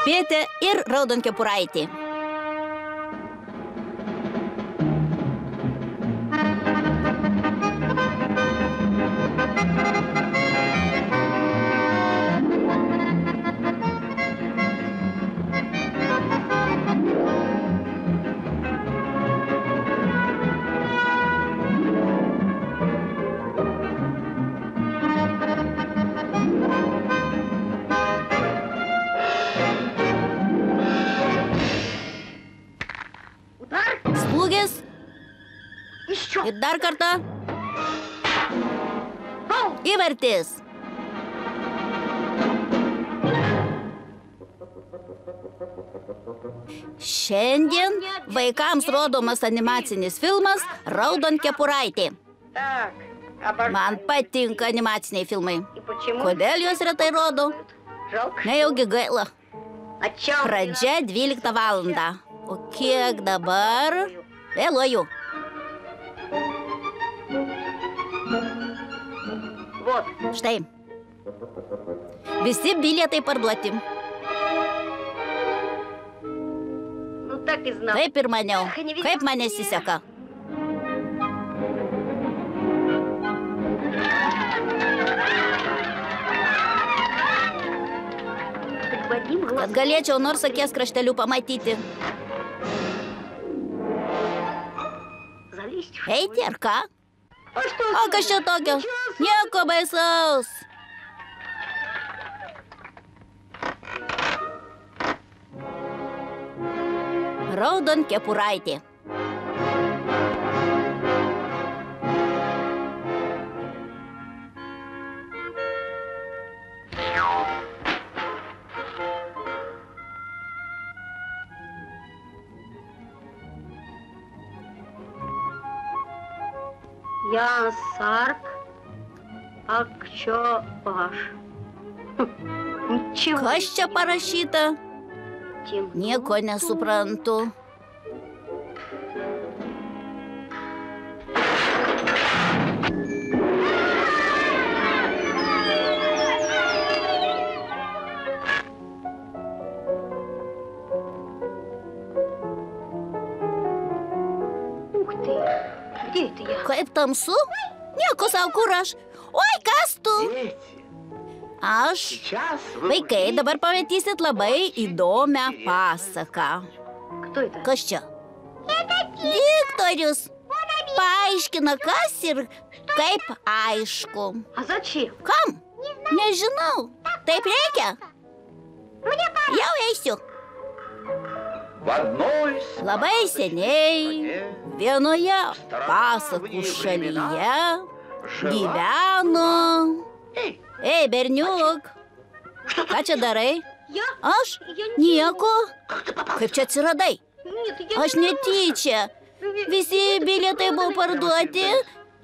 Pėtė ir Raudonkepuraitė. Slūgis. Ir dar kartą. Įvartis. Šiandien vaikams rodomas animacinis filmas Raudonkepuraitė. Man patinka animaciniai filmai. Kodėl juos retai rodo? Nejaugi gaila. Pradžia 12 valandą. O kiek dabar? Vėluoju. Štai. Visi bilietai parduoti. Taip ir maniau. Kaip man nesiseka. Kad galėčiau nors akies kraštelių pamatyti. Eiti ar ką? O kas čia tokio? Nieko baisaus. Raudonkepuraitė. Jānis Sārk, ak čo aš. Kas čia parašyta? Nieko nesuprantu. Kaip tamsu? Nieko sau, kur aš? Oi, kas tu? Aš. Vaikai, dabar pamatysit labai įdomią pasaką. Kas čia? Diktorius. Paaiškina, kas ir kaip aišku. Kam? Nežinau. Taip reikia? Jau eisiu. Labai seniai vienoje pasakų šalyje gyveno... Ei, berniuk, ką čia darai? Aš? Nieko. Kaip čia atsiradai? Aš netyčia. Visi bilietai buvo parduoti,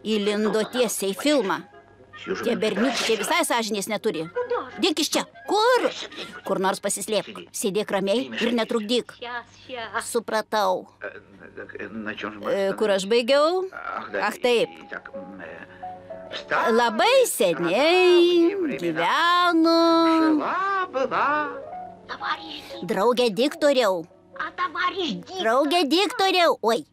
įlindo tiesiai į filmą. Tie berniukščiai visai sąžinės neturi. Dėk iš čia. Kur? Kur nors pasislėpk. Sėdėk ramiai ir netrukdyk. Supratau. Kur aš baigiau? Ach, taip. Labai seniai gyveno... Draugė diktoriau. Draugė diktoriau. Oi.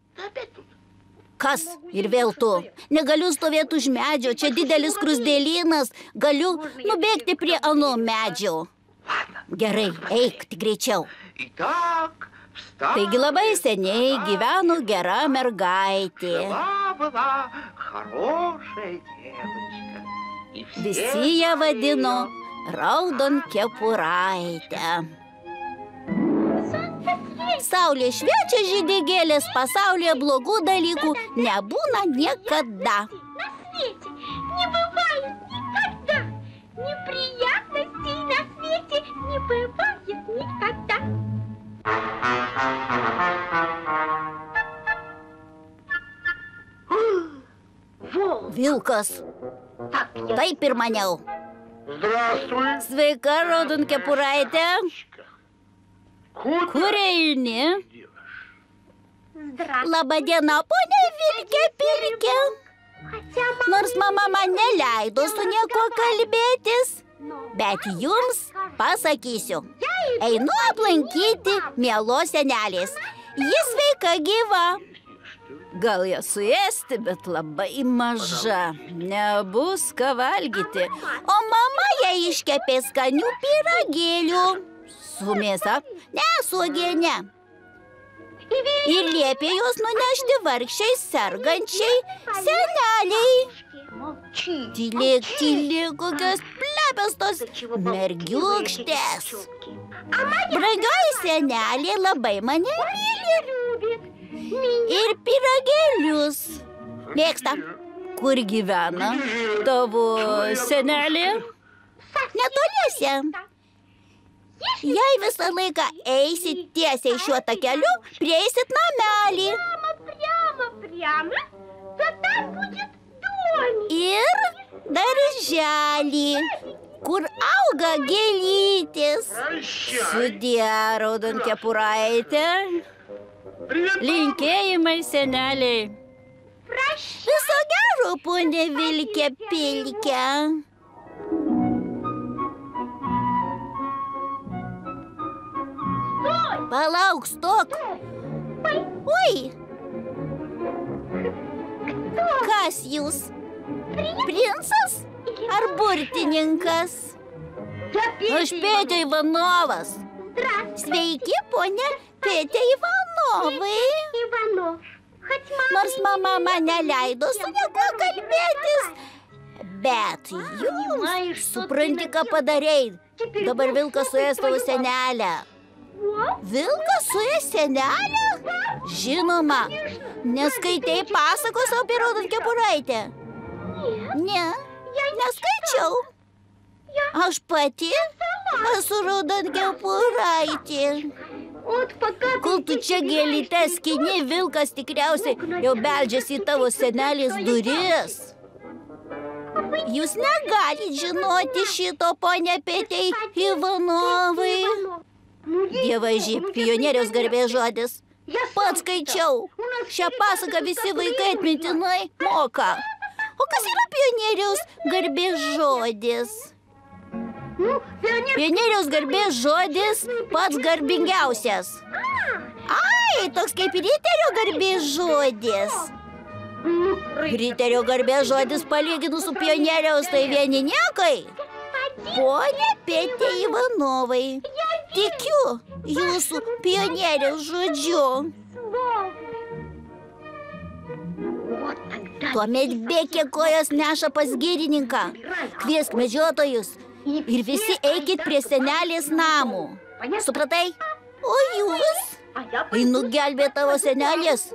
Kas? Ir vėl tu. Negaliu stovėti už medžio, čia didelis skruzdėlynas. Galiu nubėgti prie ano medžio. Gerai, eik, tik greičiau. Taigi labai seniai gyveno gera mergaitė. Visi ją vadino Raudonkepuraitę. Saulė šviečia, žydi gėlės, pasaulyje blogų dalykų nebūna niekada. Vilkas. Taip ir maniau. Sveika, Raudonkepuraitė. Kur eini? Labadiena, ponia Vilke Pilke. Nors mama man neleido su niekuo kalbėtis, bet jums pasakysiu. Einu aplankyti mielos senelės. Jis sveika gyva. Gal ją suėsti, bet labai maža. Nebus ką valgyti. O mama ją iškepė skanių pyragėlių. Su mėsa? Ne, su uogiene. Ir liepė juos nunešti vargšiai sergančiai seneliai. Tylėk, tylėk, kokios plepestos mergiūkštės. Brangioji senelė labai mane myli. Ir pyragėlius mėgsta. Kur gyvena tavo senelė? Netoliese. Jei visą laiką eisit tiesiai šiuo takeliu, prieisit namelį. Ir darželį, kur auga gėlytės. Sudie, raudonkepuraitė. Linkėjimai seneliai. Viso gero, ponė Vilke Pilke. Palauk, stok. Oi. Kas jūs? Princas ar burtininkas? Aš Petė Ivanovas. Sveiki, ponė Petė Ivanovai. Nors mama mane leido su niekuo kalbėtis. Bet jūs supranti, ką padarei. Dabar vilkas suės tavo senelę. Vilkas suės senelę? Žinoma, neskaitei pasakos apie raudonkepuraitę? Ne, neskaičiau. Aš pati esu raudonkepuraitė. Kol tu čia gėlytes skini, vilkas tikriausiai jau beldžiasi į tavo senelės duris. Jūs negalit žinoti šito, ponia Petė Ivanovai. Dievaži, pionieriaus garbės žodis. Pats skaičiau. Šią pasaką visi vaikai atmintinai moka. O kas yra pionieriaus garbės žodis? Pionieriaus garbės žodis pats garbingiausias. Ai, toks kaip riterio garbės žodis. Riterio garbės žodis palyginus su pionieriaus, tai vieni niekai. Ponia Petė Ivanovai, tikiu jūsų pionieriaus žodžiu. Tuomet bėkė kojos neša pas girininką. Kviesk medžiotojus ir visi eikit prie senelės namų. Supratai? O jūs? Einu gelbėti tavo senelės.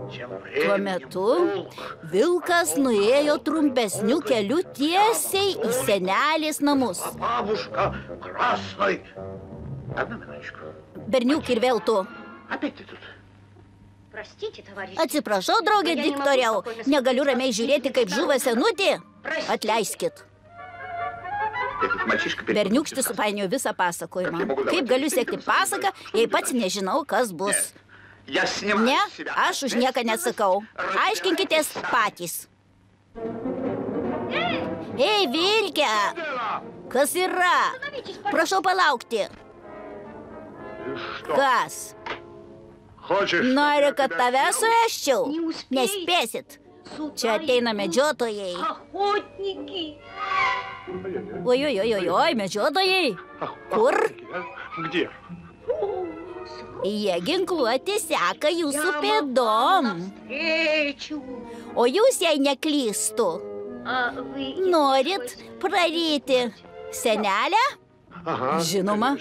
Tuo metu vilkas nuėjo trumpesniu keliu tiesiai į senelės namus. Berniuk ir vėl tu. Atsiprašau, draugė diktoriau, negaliu ramiai žiūrėti, kaip žuva senutė. Atleiskit. Berniukštis supainiojo visą pasakojimą. Kaip galiu sekti pasaką, jei pats nežinau, kas bus? Ne, aš už nieką nesakau. Aiškinkitės patys. Ei, Vilke! Kas yra? Prašau palaukti. Kas? Nori, kad tave suėsčiau? Nespėsit. Čia ateina medžiotojai. Oi, medžiotojai. Kur? Jie ginkluoti seka jūsų pėdom. O jūs, jei neklystų, norit praryti senelę? Žinoma.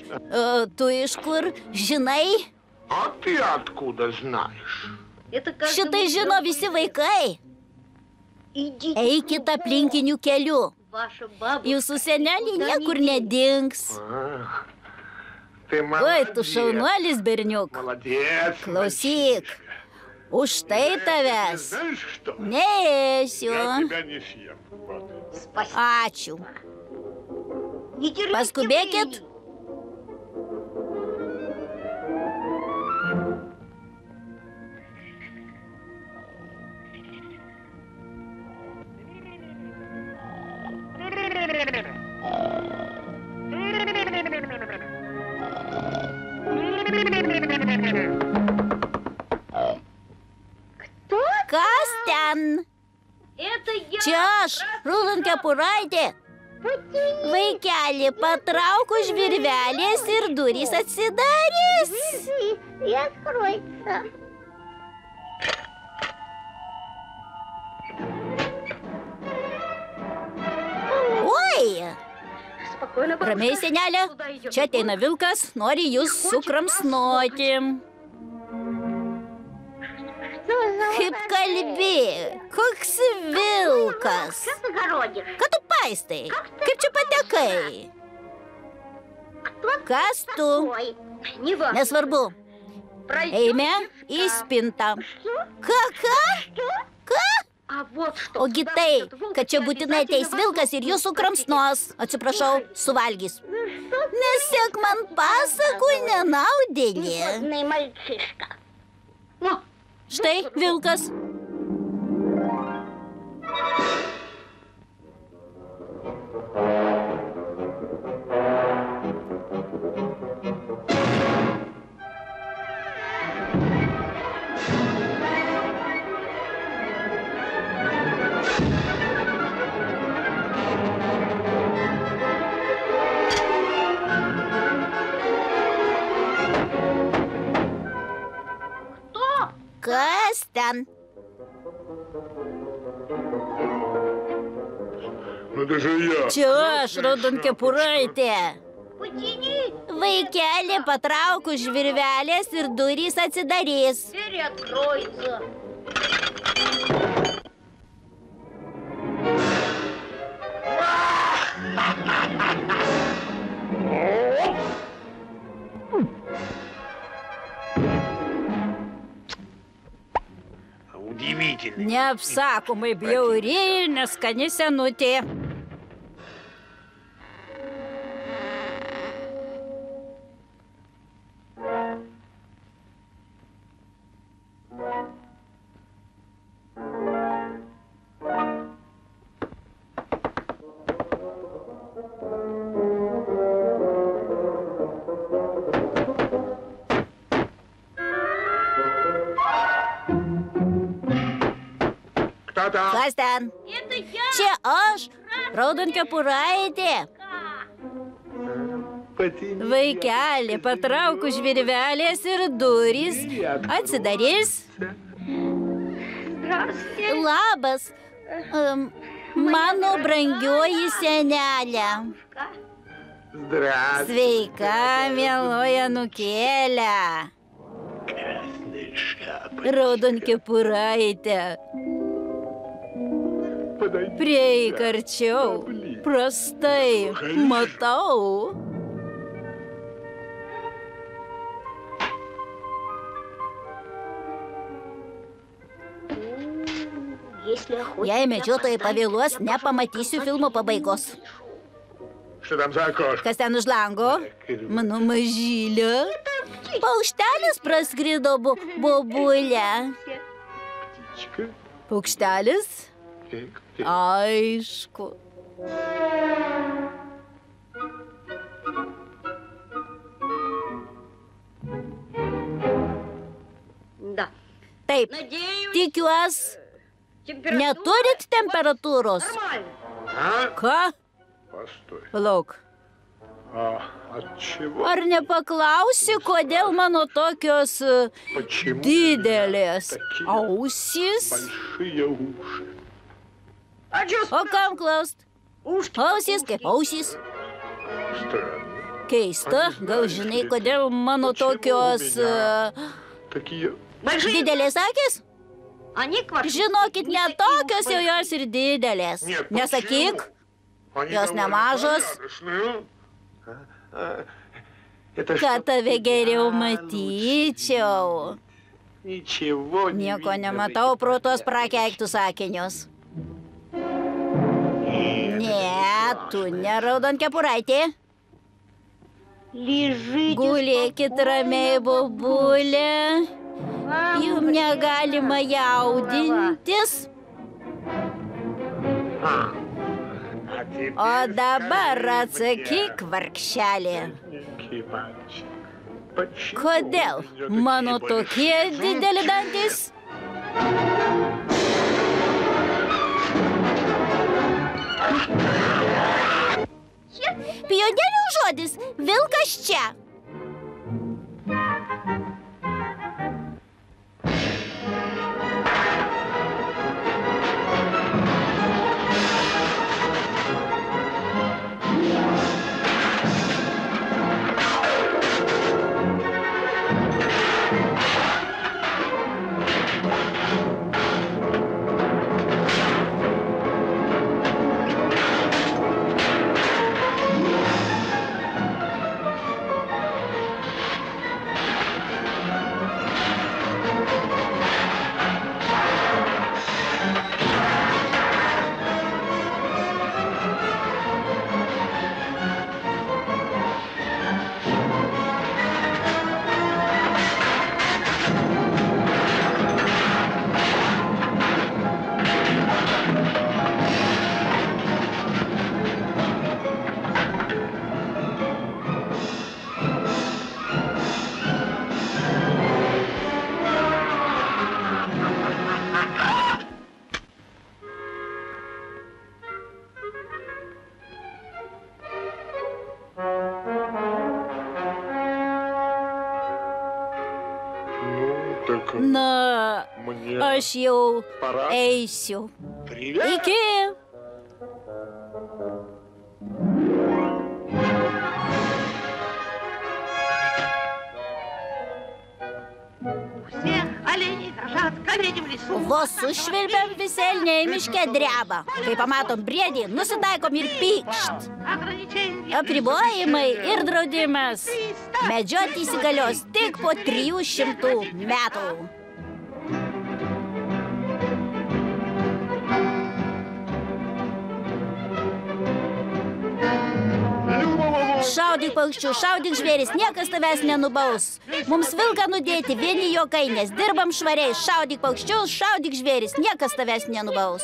Tu iš kur žinai? Šitai žino visi vaikai. Eikit aplinkiniu keliu. Jūsų senelė niekur nedings. Oi, tu šaunuolis, berniuk. Klausyk, už tai tavęs neėsiu. Ačiū. Paskubėkit. Kas ten? Čia aš, Raudonkepuraitė. Vaikeli, patrauk už virvelės ir durys atsidarys. Oi! Ramiai, senelė. Čia ateina vilkas, nori jūs sukramsnoti. Kaip kalbi, koks vilkas? Ką tu paistai? Kaip čia patekai? Kas tu? Nesvarbu. Eime į spintą. Ką? Ogi tai, kad čia būtinai ateis vilkas ir jūs sukramsnos. Atsiprašau, suvalgys. Nesek man pasakų, nenaudėlė. Štai vilkas. Kas ten? Čia aš, Raudonkepuraitė. Vaikeli, patrauk už virvelės ir durys atsidarys. Neapsakomai bjauri ir neskani senutė. Kas ten? Čia aš, Raudonkepuraitė. Vaikeli, patrauk už virvelės ir durys atsidarys. Labas, mano brangioji senelė. Sveika, mieloji anūkėlė. Raudonkepuraitė. Prieik arčiau. Prastai matau. Jei medžiotojai pavėluos, nepamatysiu filmo pabaigos. Kas ten už lango? Mano mažylė. Paukštelis praskrido bobulę. Paukštelis? Aišku. Taip, tikiuos, neturit temperatūros? Ką? Palauk. Ar nepaklausi, kodėl mano tokios didelės ausys? O kam klaust? Ausys kaip ausys. Keista, gal žinai, kodėl mano tokios didelės akys? Žinokit, ne tokios jau jos ir didelės. Nesakyk, jos nemažos. Kad tave geriau matyčiau. Nieko nematau pro tuos prakeiktus akinius. Ne, tu ne Raudonkepuraitė. Gulėkit ramiai, bobulė. Jum negalima jaudintis. O dabar atsakyk, vargšelė. Kodėl mano tokie dideli dantys? žodis. Vilkas čia. Na, aš jau eisiu. Iki. Vos sušvilpiam, visi elniai miške dreba. Kai pamatom briedį, nusitaikom ir pykšt. Apribojimai ir draudimas. Medžioti įsigalios tik po 300 metų. Šaudyk paukščių, šaudyk žvėris, niekas tavęs nenubaus. Mums vilką nudėti vieni juokai, nes dirbam švariai. Šaudyk paukščius, šaudyk žvėris, niekas tavęs nenubaus.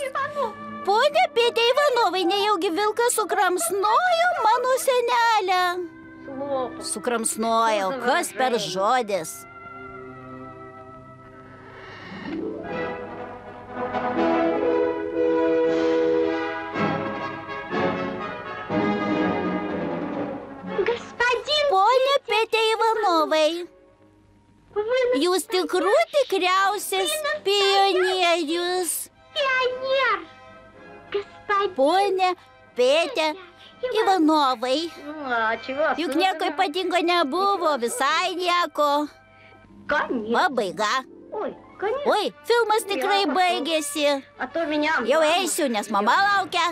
Pone Pėtė Ivanovai, nejaugi vilkas sukramsnojo mano senelę? Sukramsnojo, kas per žodis? Pone Pėtė Ivanovai, jūs tikriausias pionierius. Pone Pėtė Ivanovai, juk nieko ypatingo nebuvo, visai nieko. Pabaiga. Oi, filmas tikrai baigėsi. Jau eisiu, nes mama laukia.